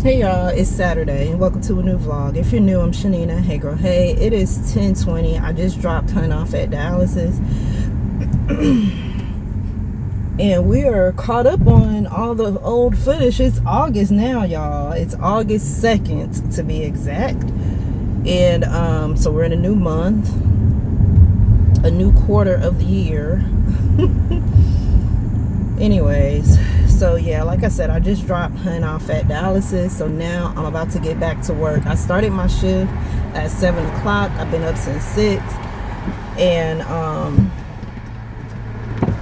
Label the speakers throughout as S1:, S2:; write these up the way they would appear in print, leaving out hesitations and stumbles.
S1: Hey y'all, it's Saturday and welcome to a new vlog. If you're new, I'm Chanina. Hey girl, hey. It is 10:20. I just dropped Hunt off at dialysis. And we are caught up on all the old footage. It's August now, y'all. It's August 2nd to be exact. And so we're in a new month, a new quarter of the year. Anyways, so yeah, like I said, I just dropped Hunt off at dialysis. So now I'm about to get back to work. I started my shift at 7 o'clock. I've been up since 6 and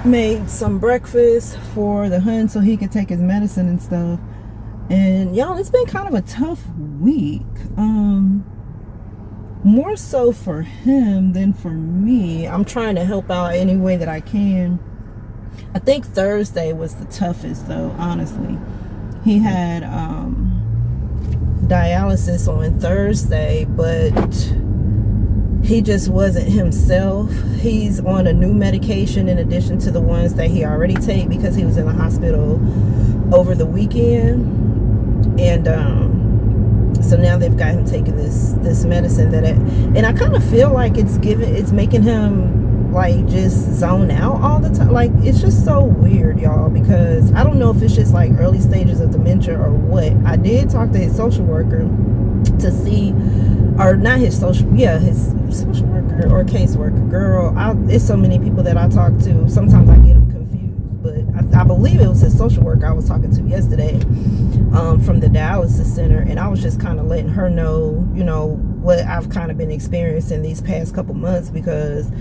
S1: made some breakfast for the Hunt so he could take his medicine and stuff. And y'all, it's been kind of a tough week. More so for him than for me. I'm trying to help out any way that I can. I think Thursday was the toughest though, honestly. He had dialysis on Thursday, but he just wasn't himself. He's on a new medication in addition to the ones that he already take because he was in the hospital over the weekend. And so now they've got him taking this medicine and I kind of feel like it's making him like just zone out all the time. Like, it's just so weird, y'all, because I don't know if it's just like early stages of dementia or what. I did talk to his social worker to see, or not his social worker or caseworker. Girl, there's so many people that I talk to. Sometimes I get them confused, but I believe it was his social worker I was talking to yesterday from the dialysis center, and I was just kind of letting her know, you know, what I've kind of been experiencing these past couple months, because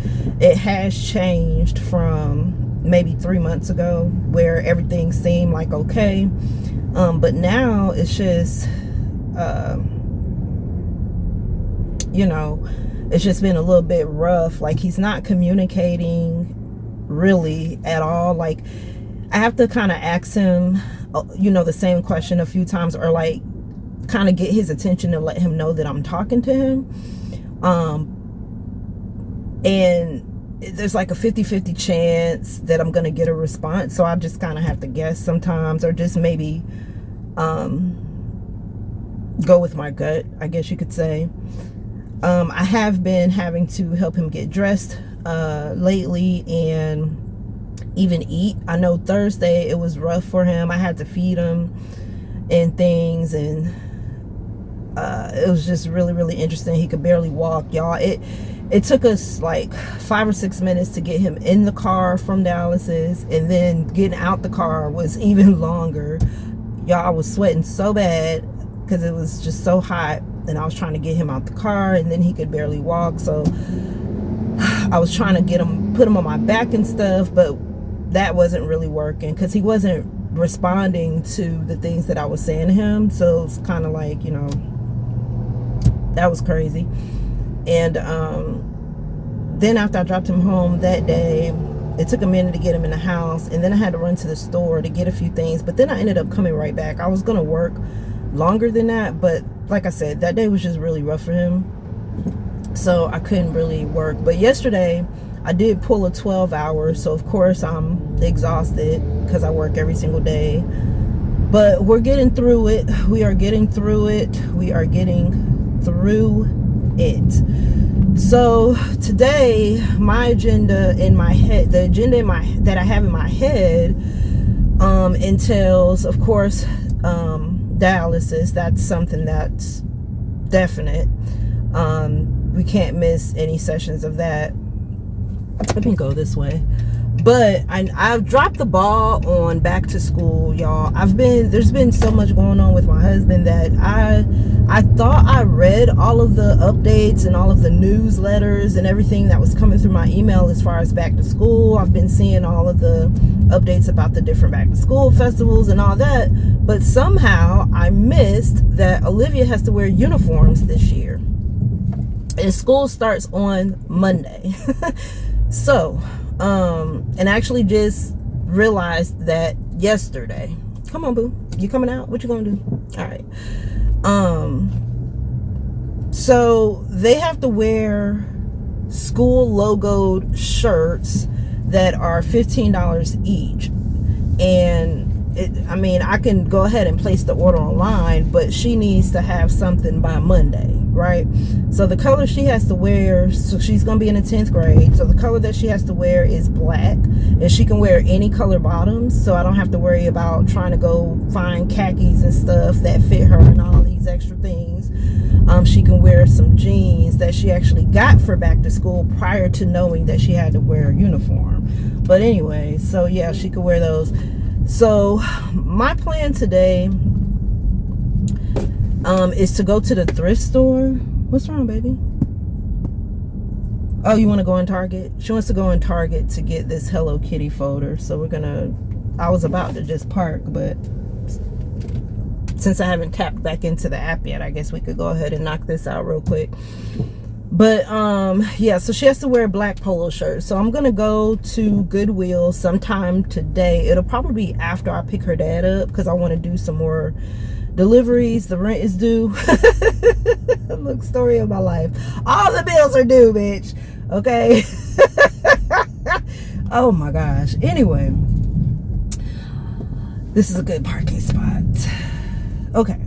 S1: it has changed from maybe 3 months ago where everything seemed like okay, but now it's just you know, it's just been a little bit rough. Like, he's not communicating really at all. Like, I have to kind of ask him, you know, the same question a few times, or like kind of get his attention to let him know that I'm talking to him. And there's like a 50-50 chance that I'm gonna get a response, so I just kind of have to guess sometimes, or just maybe go with my gut, I guess you could say. I have been having to help him get dressed lately and even eat. I know Thursday it was rough for him. I had to feed him and things, and it was just really interesting. He could barely walk, y'all. It took us like 5 or 6 minutes to get him in the car from dialysis, and then getting out the car was even longer. Y'all, I was sweating so bad because it was just so hot, and I was trying to get him out the car, and then he could barely walk. So I was trying to put him on my back and stuff, but that wasn't really working because he wasn't responding to the things that I was saying to him. So it's kind of like, you know, that was crazy. And then after I dropped him home that day, it took a minute to get him in the house, and then I had to run to the store to get a few things, but then I ended up coming right back. I was gonna work longer than that, but like I said, that day was just really rough for him, so I couldn't really work. But yesterday I did pull a 12 hours, so of course I'm exhausted because I work every single day, but we're getting through it. We are getting through it. We are getting through it. So today, my agenda in my head, the agenda that I have in my head entails, of course, dialysis. That's something that's definite. We can't miss any sessions of that. Let me go this way. But I've dropped the ball on back to school, y'all. There's been so much going on with my husband that I thought I read all of the updates and all of the newsletters and everything that was coming through my email as far as back to school. I've been seeing all of the updates about the different back to school festivals and all that, but somehow I missed that Olivia has to wear uniforms this year, and school starts on Monday. So and I actually just realized that yesterday. Come on, boo, you coming out? What you gonna do? All right. So they have to wear school logoed shirts that are $15 each, and I mean, I can go ahead and place the order online, but she needs to have something by Monday, right? So the color she has to wear, so she's going to be in the 10th grade. So the color that she has to wear is black, and she can wear any color bottoms. So I don't have to worry about trying to go find khakis and stuff that fit her and all these extra things. She can wear some jeans that she actually got for back to school prior to knowing that she had to wear a uniform. But anyway, so yeah, she could wear those. So my plan today is to go to the thrift store. What's wrong, baby? Oh, you want to go in Target? She wants to go in Target to get this Hello Kitty folder. So we're gonna, I was about to just park, but since I haven't tapped back into the app yet, I guess we could go ahead and knock this out real quick. But yeah, so she has to wear a black polo shirt. So I'm gonna go to Goodwill sometime today. It'll probably be after I pick her dad up, because I want to do some more deliveries. The rent is due. Look, story of my life. All the bills are due, bitch. Okay. Oh my gosh. Anyway, this is a good parking spot. Okay.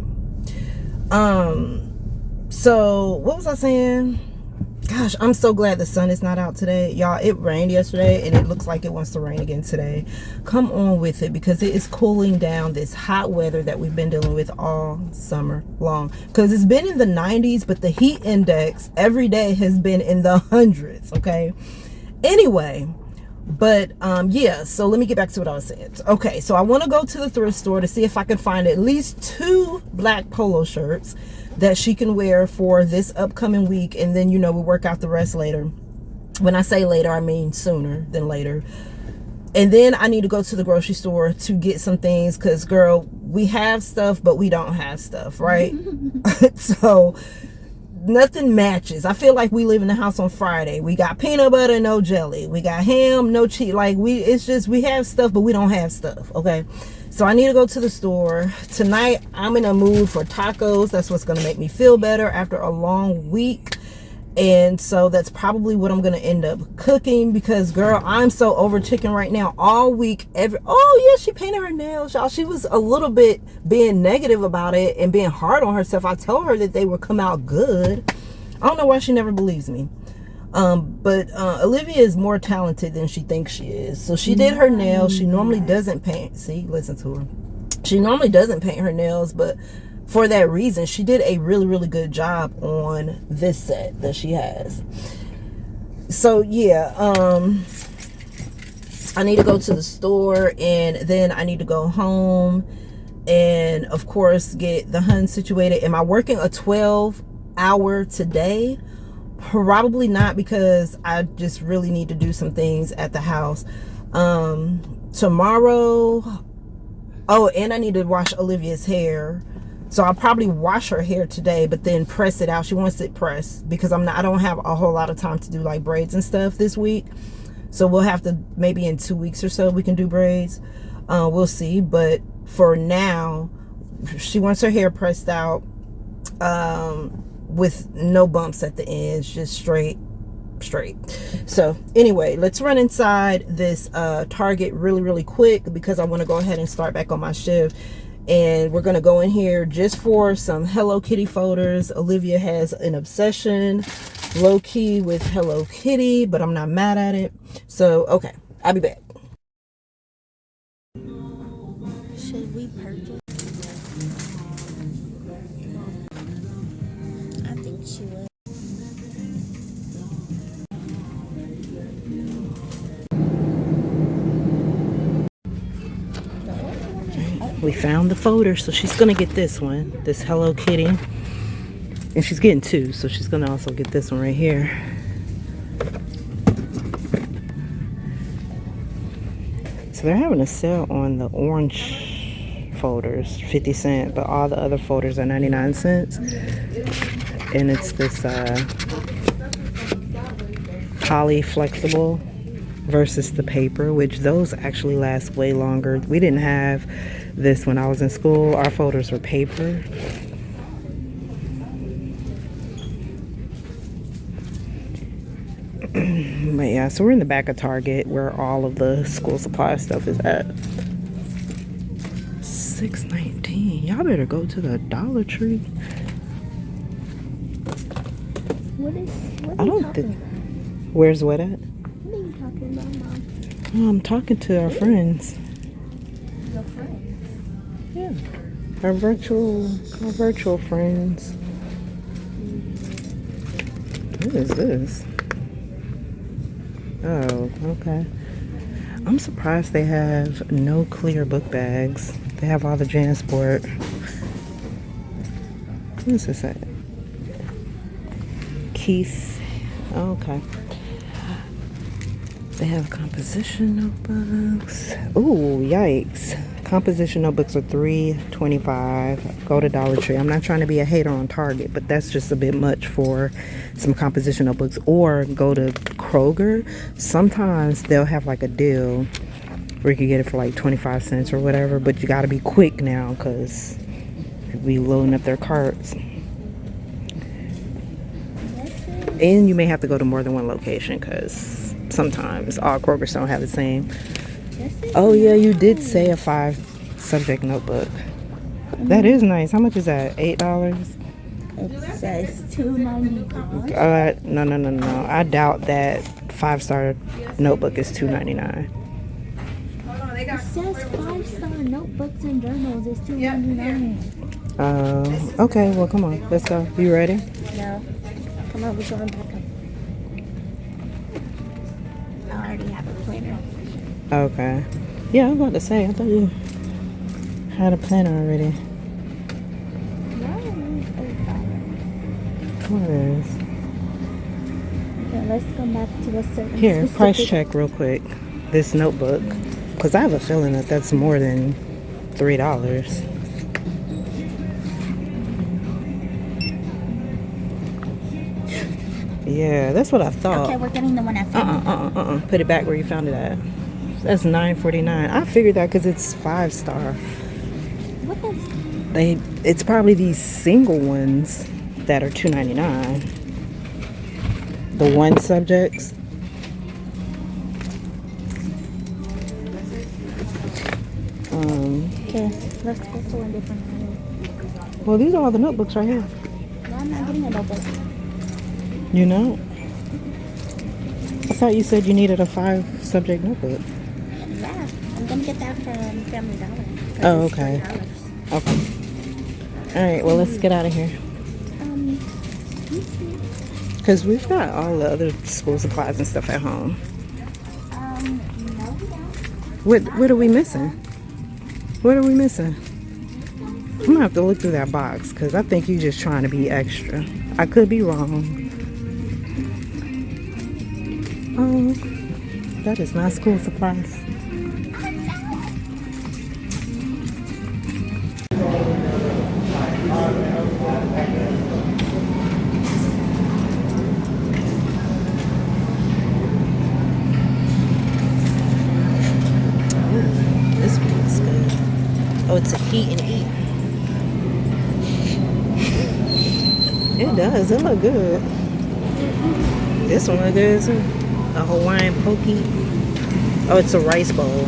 S1: So what was I saying? Gosh, I'm so glad the sun is not out today. Y'all, it rained yesterday and it looks like it wants to rain again today. Come on with it, because it is cooling down this hot weather that we've been dealing with all summer long. Because it's been in the 90s, but the heat index every day has been in the hundreds, okay? Anyway, but yeah, so let me get back to what I was saying. Okay, so I want to go to the thrift store to see if I can find at least 2 black polo shirts that she can wear for this upcoming week, and then, you know, we'll work out the rest later. When I say later, I mean sooner than later. And then I need to go to the grocery store to get some things, because girl, we have stuff but we don't have stuff, right? So nothing matches. I feel like we live in the house on Friday. We got peanut butter, no jelly. We got ham, no cheese. Like, it's just, we have stuff but we don't have stuff. Okay, so I need to go to the store tonight. I'm in a mood for tacos. That's what's going to make me feel better after a long week. And so that's probably what I'm going to end up cooking, because girl, I'm so over chicken right now. All week, oh yeah, she painted her nails, y'all. She was a little bit being negative about it and being hard on herself. I told her that they would come out good. I don't know why she never believes me. But Olivia is more talented than she thinks she is. So she did her nails. She normally doesn't paint. See, listen to her. She normally doesn't paint her nails, but for that reason, she did a really, really good job on this set that she has. So yeah, I need to go to the store, and then I need to go home and of course get the Hun situated. Am I working a 12-hour today? Probably not, because I just really need to do some things at the house. Tomorrow, oh, and I need to wash Olivia's hair. So I'll probably wash her hair today, but then press it out. She wants it pressed, because I don't have a whole lot of time to do like braids and stuff this week. So we'll have to, maybe in 2 weeks or so we can do braids. We'll see. But for now, she wants her hair pressed out with no bumps at the ends, just straight. So anyway, let's run inside this Target really, really quick, because I want to go ahead and start back on my shift. And we're going to go in here just for some Hello Kitty folders. Olivia has an obsession, low-key, with Hello Kitty, but I'm not mad at it. So, okay, I'll be back.
S2: Should we purchase? I think she would.
S1: We found the folder, so she's gonna get this one, this Hello Kitty, and she's getting 2, so she's gonna also get this one right here. So they're having a sale on the orange folders, 50 cents, but all the other folders are 99 cents. And it's this poly flexible versus the paper, which those actually last way longer. We didn't have this when I was in school. Our folders were paper. But yeah, so we're in the back of Target, where all of the school supply stuff is at. $6.19. Y'all better go to the Dollar Tree.
S2: What are
S1: I
S2: you
S1: don't
S2: talking
S1: think.
S2: about?
S1: Where's what at?
S2: What are you talking about, Mom?
S1: Oh, I'm talking to our friends.
S2: Your friends.
S1: Yeah, our virtual friends. What is this? Oh, okay. I'm surprised they have no clear book bags. They have all the JanSport. What is this at? Keith. Oh, okay. They have composition notebooks. Ooh, yikes. Composition notebooks are $3.25. Go to Dollar Tree. I'm not trying to be a hater on Target, but that's just a bit much for some composition notebooks. Or go to Kroger. Sometimes they'll have like a deal where you can get it for like 25 cents or whatever, but you got to be quick now because they'll be loading up their carts. And you may have to go to more than one location because sometimes all Krogers don't have the same. Oh yeah, you did say a 5 subject notebook. That is nice. How much is that? $8?
S2: It says $2.95.
S1: No. I doubt that 5-star notebook is $2.99.
S2: It says 5-star notebooks and journals is $2.99.
S1: Okay. Well, come on. Let's go. You ready?
S2: No. Come on, we're going back up. I already have a planner.
S1: Okay. Yeah, I was about to say. I thought you had a planner already. What is?
S2: Okay, let's go back to a certain
S1: Here,
S2: specific...
S1: price check real quick. This notebook. Because I have a feeling that that's more than $3. Yeah, that's what I thought.
S2: Okay, we're getting the one at Family.
S1: Put it back where you found it at. That's $9.49. I figured that because it's 5-star.
S2: What is...
S1: It's probably these single ones that are $2.99. The one subjects.
S2: Okay, let's go to a different one.
S1: Well, these are all the notebooks right here.
S2: No, I'm not getting a notebook.
S1: You know? I thought you said you needed a 5-subject notebook.
S2: Yeah, I'm gonna get that from Family Dollar.
S1: Oh, okay. Okay. All right, well, let's get out of here. Because we've got all the other school supplies and stuff at home.
S2: No, we don't.
S1: What are we missing? What are we missing? I'm going to have to look through that box because I think you're just trying to be extra. I could be wrong. Oh, that is not school supplies. This one looks good. Oh, it's a heat and eat. It does. It look good. This one look good too. A Hawaiian poke. Oh, it's a rice bowl.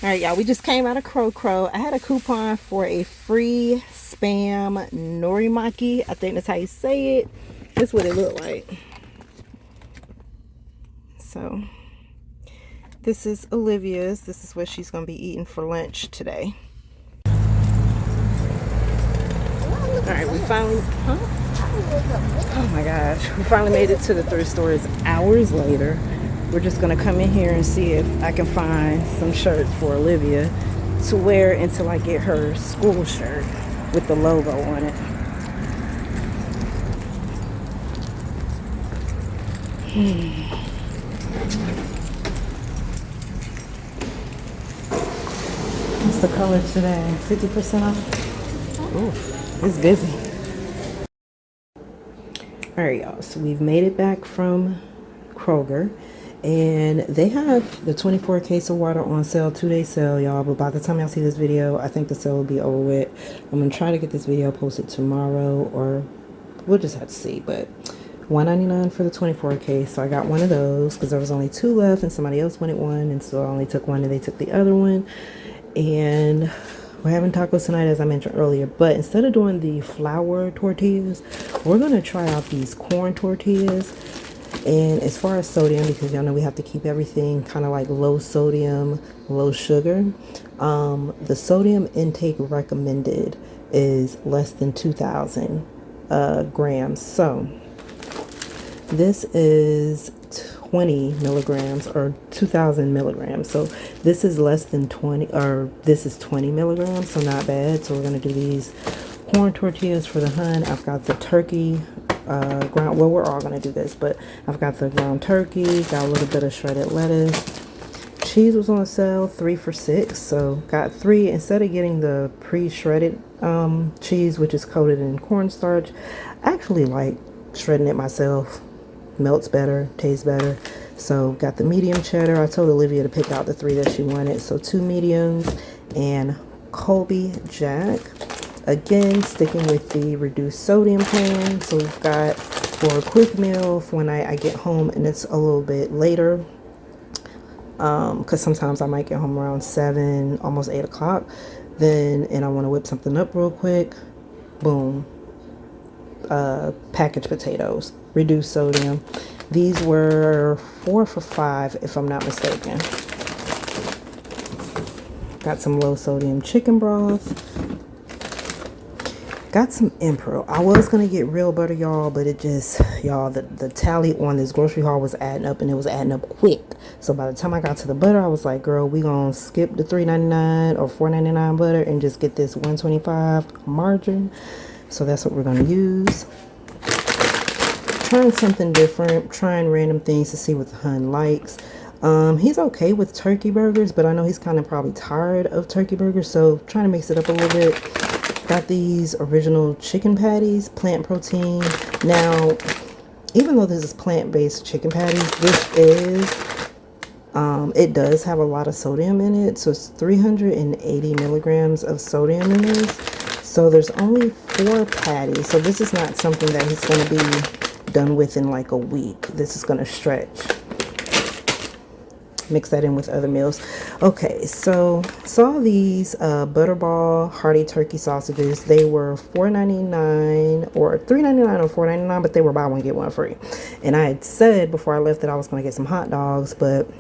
S1: All right, y'all. We just came out of Crow. I had a coupon for a free Spam Norimaki. I think that's how you say it. This is what it looked like. So, this is Olivia's. This is what she's going to be eating for lunch today. All right, we finally, oh my gosh, we finally made it to the thrift stores hours later. We're just gonna come in here and see if I can find some shirts for Olivia to wear until I get her school shirt with the logo on it. What's the color today? 50% off? Oh. It's busy. All right, y'all. So we've made it back from Kroger, and they have the 24 case of water on sale, 2-day sale, y'all. But by the time y'all see this video, I think the sale will be over with. I'm gonna try to get this video posted tomorrow, or we'll just have to see. But $1.99 for the 24 case. So I got one of those because there was only 2 left and somebody else wanted one, and so I only took one and they took the other one. And we're having tacos tonight, as I mentioned earlier, but instead of doing the flour tortillas, we're gonna try out these corn tortillas. And as far as sodium, because y'all know we have to keep everything kind of like low sodium, low sugar, the sodium intake recommended is less than 2,000 grams. So this is 20 milligrams or 2,000 milligrams. So this is less than 20, or this is 20 milligrams, so not bad. So we're gonna do these corn tortillas for the hun. I've got the turkey ground, well, we're all gonna do this, but I've got the ground turkey, got a little bit of shredded lettuce. Cheese was on sale, 3 for $6, so got 3 instead of getting the pre-shredded cheese, which is coated in cornstarch. I actually like shredding it myself. Melts better, tastes better. So got the medium cheddar. I told Olivia to pick out the 3 that she wanted, so 2 mediums and Colby Jack. Again, sticking with the reduced sodium plan. So we've got for a quick meal for when I get home and it's a little bit later, because sometimes I might get home around 7, almost 8 o'clock, then, and I want to whip something up real quick. Boom. Packaged potatoes, reduced sodium. These were 4 for $5 if I'm not mistaken. Got some low sodium chicken broth. Got some Impro. I was gonna get real butter, y'all, but it just, y'all, the tally on this grocery haul was adding up, and it was adding up quick. So by the time I got to the butter, I was like, girl, we gonna skip the $3.99 or $4.99 butter and just get this $1.25 margarine. So that's what we're gonna use. Trying something different, trying random things to see what the hun likes. He's okay with turkey burgers, but I know he's kind of probably tired of turkey burgers, so trying to mix it up a little bit. Got these original chicken patties, plant protein. Now, even though this is plant-based chicken patties, this is, it does have a lot of sodium in it. So it's 380 milligrams of sodium in this. So there's only 4 patties. So this is not something that he's going to be done with in like a week. This is going to stretch. Mix that in with other meals. Okay, so saw these Butterball Hearty Turkey sausages. They were $4.99 or $3.99 or $4.99, but they were buy one get one free. And I had said before I left that I was going to get some hot dogs, but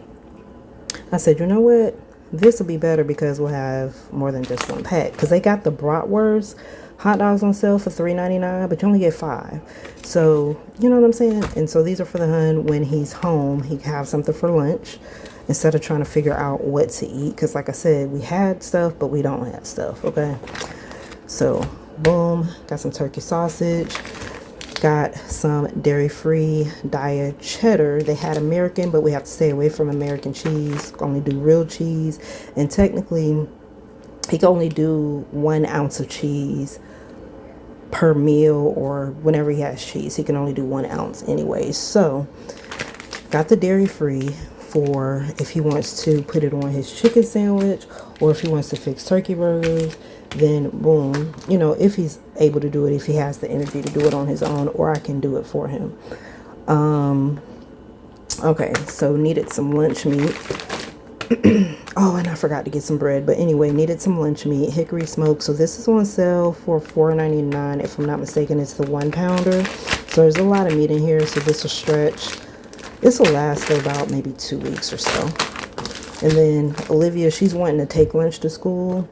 S1: I said, you know what? This will be better because we'll have more than just one pack. Because they got the bratwurst hot dogs on sale for $3.99, but you only get 5. So, you know what I'm saying? And so these are for the hun when he's home. He can have something for lunch instead of trying to figure out what to eat. Because like I said, we had stuff, but we don't have stuff, okay? So, boom. Got some turkey sausage. Got some dairy-free diet cheddar. They had American, but we have to stay away from American cheese. Only do real cheese. And technically, he can only do 1 ounce of cheese per meal, or whenever he has cheese, he can only do 1 ounce anyway. So, got the dairy-free for if he wants to put it on his chicken sandwich, or if he wants to fix turkey burgers, then boom, you know, if he's able to do it, if he has the energy to do it on his own, or I can do it for him. Okay, so needed some lunch meat. Oh, and I forgot to get some bread, but anyway, needed some lunch meat, hickory smoked. So this is on sale for $4.99 if I'm not mistaken. It's the 1 pounder, so there's a lot of meat in here, so this will stretch. This will last for about maybe 2 weeks or so. And then Olivia, she's wanting to take lunch to school.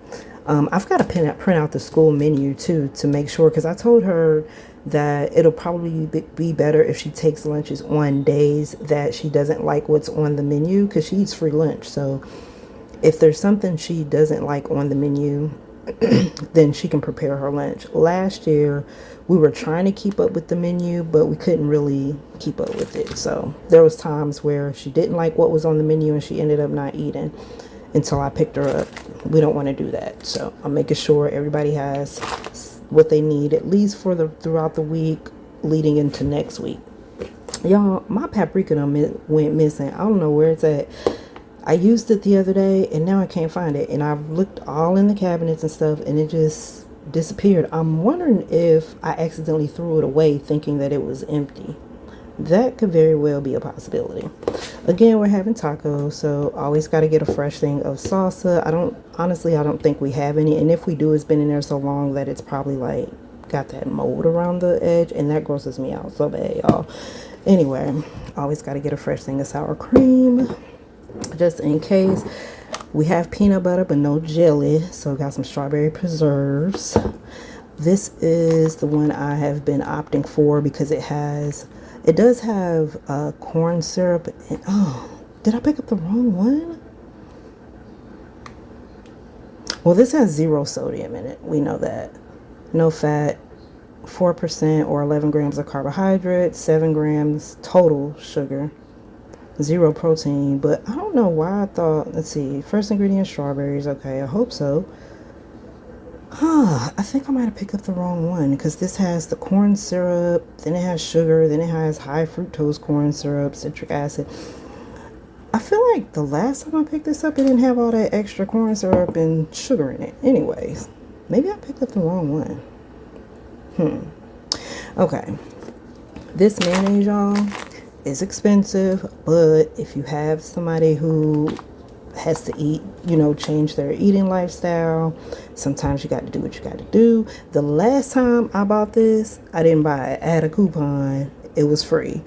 S1: I've got to print out the school menu too, to make sure, because I told her that it'll probably be better if she takes lunches on days that she doesn't like what's on the menu, because she eats free lunch. So if there's something she doesn't like on the menu, then she can prepare her lunch. Last year, we were trying to keep up with the menu, but we couldn't really keep up with it. So there was times where she didn't like what was on the menu and she ended up not eating until I picked her up. We don't want to do that. So I'm making sure everybody has what they need, at least for throughout the week leading into next week. Y'all, my paprika went missing. I don't know where it's at. I used it the other day and now I can't find it. And I've looked all in the cabinets and stuff and it just disappeared. I'm wondering if I accidentally threw it away thinking that it was empty. that could very well be a possibility. Again, we're having tacos, so always got to get a fresh thing of salsa. I don't think we have any, and if we do, it's been in there so long that it's probably like got that mold around the edge, and that grosses me out so bad, y'all. Anyway, always got to get a fresh thing of sour cream just in case. We have peanut butter but no jelly, so we got some strawberry preserves. This is the one I have been opting for because it does have corn syrup. And, oh, did I pick up the wrong one? Well, this has 0 sodium in it. We know that. No fat, 4% or 11 grams of carbohydrates, 7 grams total sugar, 0 protein. But I don't know why I thought, let's see, first ingredient, strawberries. Okay, I hope so. I think I might have picked up the wrong one because this has the corn syrup, then it has sugar, then it has high fructose corn syrup, citric acid. I feel like the last time I picked this up, it didn't have all that extra corn syrup and sugar in it. Anyways, maybe I picked up the wrong one. Okay. This mayonnaise, y'all, is expensive, but if you have somebody who has to eat, change their eating lifestyle, sometimes you got to do what you got to do. The last time I bought this, I didn't buy it. I had a coupon. It was free.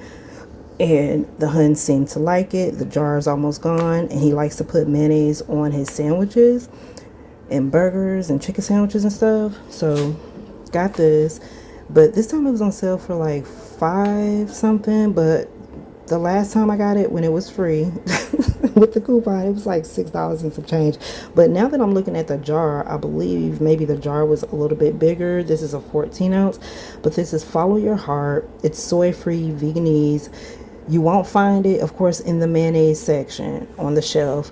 S1: And the hun seemed to like it. The jar is almost gone, and he likes to put mayonnaise on his sandwiches and burgers and chicken sandwiches and stuff. So got this, but this time it was on sale for like $5 something, but the last time I got it when it was free with the coupon, it was like $6 and some change. But now that I'm looking at the jar, I believe maybe the jar was a little bit bigger. This is a 14 ounce, but this is Follow Your Heart. It's soy free, veganese. You won't find it, of course, in the mayonnaise section on the shelf.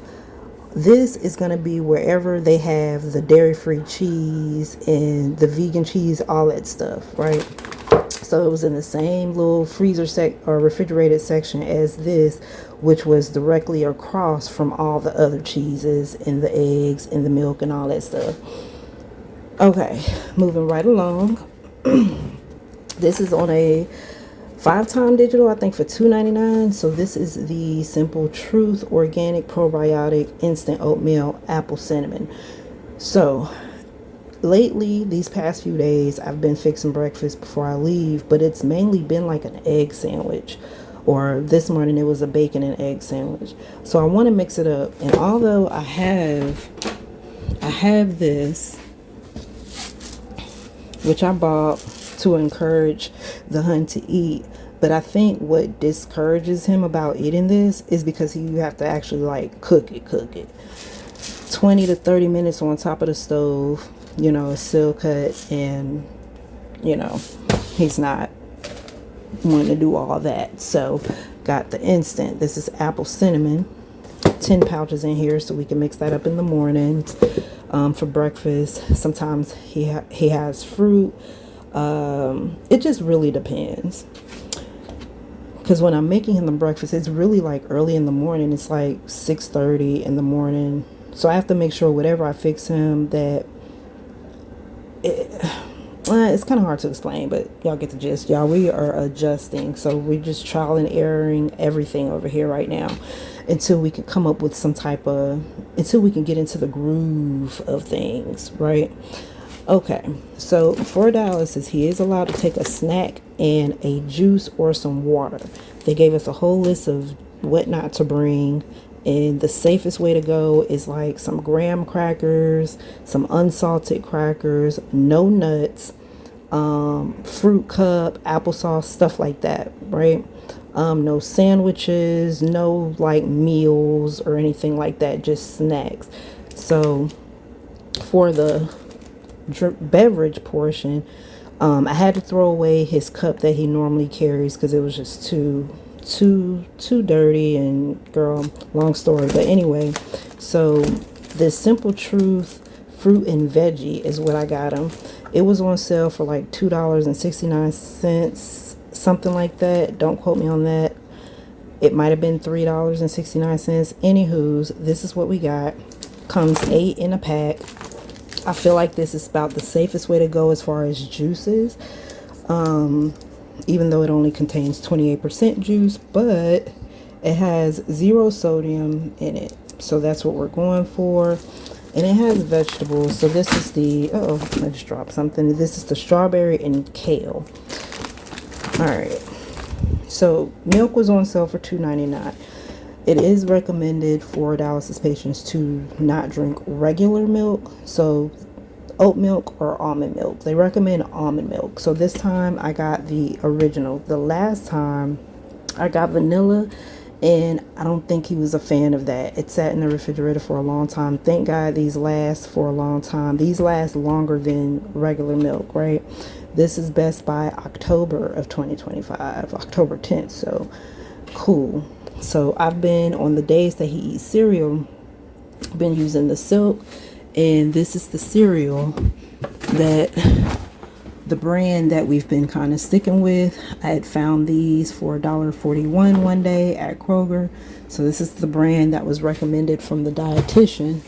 S1: This is going to be wherever they have the dairy-free cheese and the vegan cheese, all that stuff, right? So it was in the same little freezer or refrigerated section as this, which was directly across from all the other cheeses and the eggs and the milk and all that stuff. Okay, moving right along. This is on a 5-time digital, I think, for $2.99. So this is the Simple Truth Organic Probiotic Instant Oatmeal Apple Cinnamon. So lately, these past few days, I've been fixing breakfast before I leave, but it's mainly been like an egg sandwich, or this morning it was a bacon and egg sandwich. So I want to mix it up, and although I have this, which I bought to encourage the hun to eat, but I think what discourages him about eating this is because you have to actually like cook it 20 to 30 minutes on top of the stove, seal cut, and he's not wanting to do all that. So got the instant. This is apple cinnamon, 10 pouches in here, so we can mix that up in the morning for breakfast. Sometimes he has fruit. It just really depends, because when I'm making him the breakfast, it's really like early in the morning. It's like 6:30 in the morning, so I have to make sure whatever I fix him that it's kind of hard to explain, but y'all get the gist. Y'all, we are adjusting, so we're just trial and erroring everything over here right now until we can come up with until we can get into the groove of things, right? Okay, so for dialysis, he is allowed to take a snack and a juice or some water. They gave us a whole list of what not to bring, and the safest way to go is like some graham crackers, some unsalted crackers, no nuts, fruit cup, applesauce, stuff like that, right? No sandwiches, no like meals or anything like that, just snacks. So for the beverage portion, I had to throw away his cup that he normally carries because it was just too dirty, and girl, long story, but anyway, so this Simple Truth fruit and veggie is what I got him. It was on sale for like $2.69, something like that. Don't quote me on that. It might have been $3.69. Anywho's, this is what we got. Comes 8 in a pack. I feel like this is about the safest way to go as far as juices. even though it only contains 28% juice, but it has 0 sodium in it. So that's what we're going for. And it has vegetables. So this is the, oh, I just dropped something. This is the strawberry and kale. All right. So milk was on sale for $2.99. It is recommended for dialysis patients to not drink regular milk. So oat milk or almond milk. They recommend almond milk. So this time I got the original. The last time I got vanilla, and I don't think he was a fan of that. It sat in the refrigerator for a long time. Thank God these last for a long time. These last longer than regular milk, right? This is best by October of 2025, October 10th. So cool. So I've been, on the days that he eats cereal, been using the Silk, and this is the cereal that the brand that we've been kind of sticking with. I had found these for $1.41 one day at Kroger. So this is the brand that was recommended from the dietitian.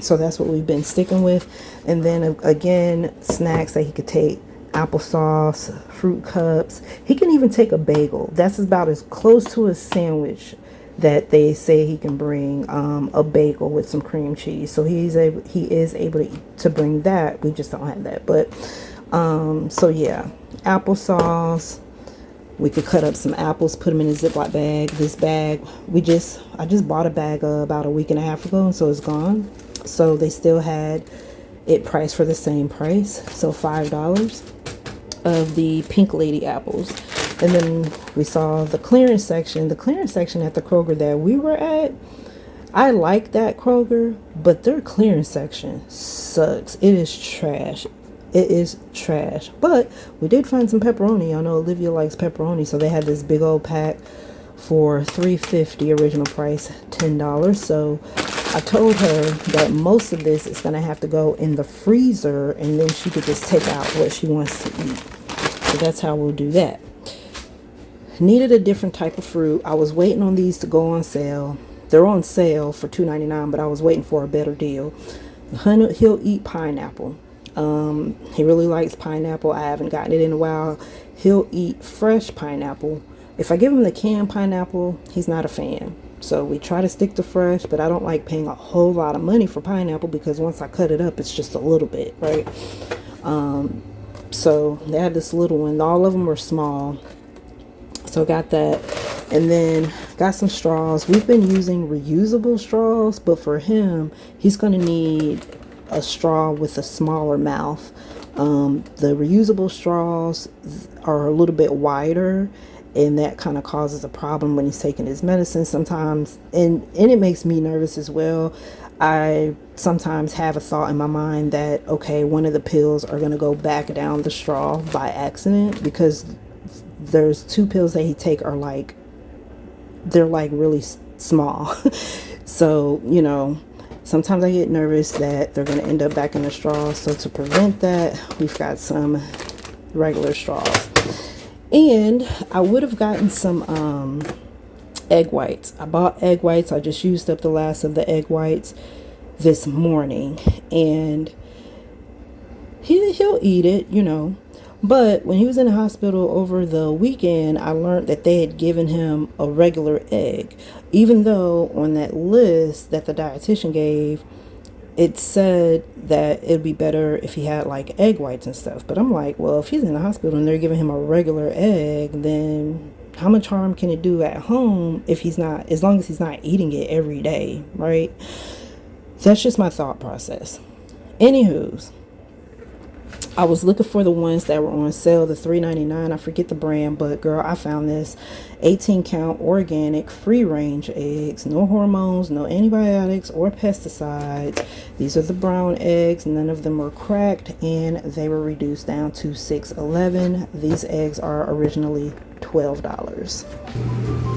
S1: So that's what we've been sticking with. And then again, snacks that he could take: applesauce, fruit cups. He can even take a bagel. That's about as close to a sandwich that they say he can bring, a bagel with some cream cheese. So he is able to bring that. We just don't have that. But so yeah, applesauce. We could cut up some apples, put them in a Ziploc bag. This bag, I just bought a bag about a week and a half ago, and so it's gone. So they still had it priced for the same price, so $5 of the Pink Lady apples. And then we saw the clearance section. The clearance section at the Kroger that we were at, I like that Kroger, but their clearance section sucks. It is trash. It is trash. But we did find some pepperoni. I know Olivia likes pepperoni, so they had this big old pack for $3.50, original price $10. So I told her that most of this is going to have to go in the freezer, and then she could just take out what she wants to eat. So that's how we'll do that. Needed a different type of fruit. I was waiting on these to go on sale. They're on sale for $2.99, but I was waiting for a better deal. He'll eat pineapple. He really likes pineapple. I haven't gotten it in a while. He'll eat fresh pineapple. If I give him the canned pineapple, he's not a fan. So we try to stick to fresh, but I don't like paying a whole lot of money for pineapple, because once I cut it up, it's just a little bit, right? So they had this little one. All of them were small. So got that, and then got some straws. We've been using reusable straws, but for him, he's going to need a straw with a smaller mouth. The reusable straws are a little bit wider, and that kind of causes a problem when he's taking his medicine sometimes, and it makes me nervous as well. I sometimes have a thought in my mind that, okay, one of the pills are going to go back down the straw by accident, because there's 2 pills that he take are they're really small. So, you know, sometimes I get nervous that they're going to end up back in the straw. So to prevent that, we've got some regular straws. And I would have gotten some egg whites. I bought egg whites. I just used up the last of the egg whites this morning, and he'll eat it, you know. But when he was in the hospital over the weekend, I learned that they had given him a regular egg, even though on that list that the dietitian gave, it said that it'd be better if he had like egg whites and stuff. But I'm like, well, if he's in the hospital and they're giving him a regular egg, then how much harm can it do at home if he's not, as long as he's not eating it every day, right? That's just my thought process. Anywho's, I was looking for the ones that were on sale, the $3.99. I forget the brand, but girl, I found this 18 count organic free range eggs, no hormones, no antibiotics or pesticides. These are the brown eggs. None of them were cracked, and they were reduced down to $6.11. These eggs are originally $12.